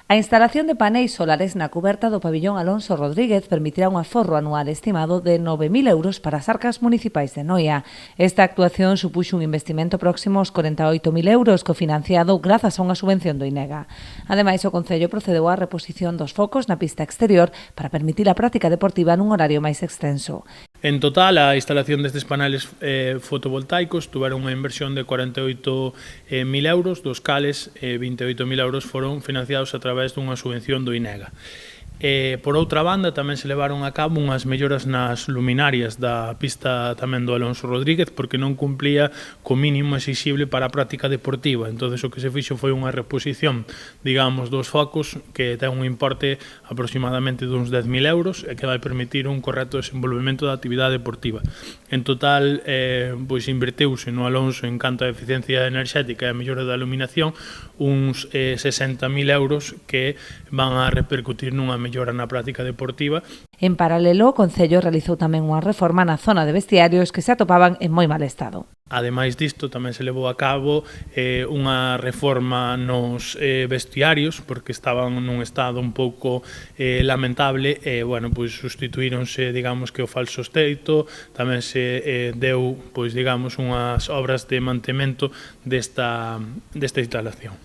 A instalación de paneis solares na cuberta do pabillón Alonso Rodríguez permitirá un aforro anual estimado de 9.000 euros para as arcas municipais de Noia. Esta actuación supuxo un investimento próximo aos 48.000 euros cofinanciado grazas a unha subvención do INEGA. Ademais, o Concello procedeu á reposición dos focos na pista exterior para permitir a práctica deportiva nun horario máis extenso. En total, a instalación destes paneles fotovoltaicos tuveron unha inversión de 48.000 euros, dos cales 28.000 euros foron financiados a través dunha subvención do INEGA. Por outra banda, tamén se levaron a cabo unhas melloras nas luminarias da pista tamén do Alonso Rodríguez, porque non cumplía co mínimo exixible para a práctica deportiva. Entón, o que se fixo foi unha reposición, digamos, dos focos, que ten un importe aproximadamente duns 10.000 euros e que vai permitir un correcto desenvolvemento da actividade deportiva. En total, pois inverteuse no Alonso en canto a eficiencia enerxética e a mellora da iluminación uns 60.000 euros que van a repercutir nunha mellora na práctica deportiva. En paralelo, o Concello realizou tamén unha reforma na zona de vestiarios que se atopaban en moi mal estado. Ademais disto, tamén se levou a cabo unha reforma nos vestiarios, porque estaban nun estado un pouco lamentable, e, bueno, pois sustituíronse, digamos, que o falso teito, tamén se deu, pois, digamos, unhas obras de mantemento desta instalación.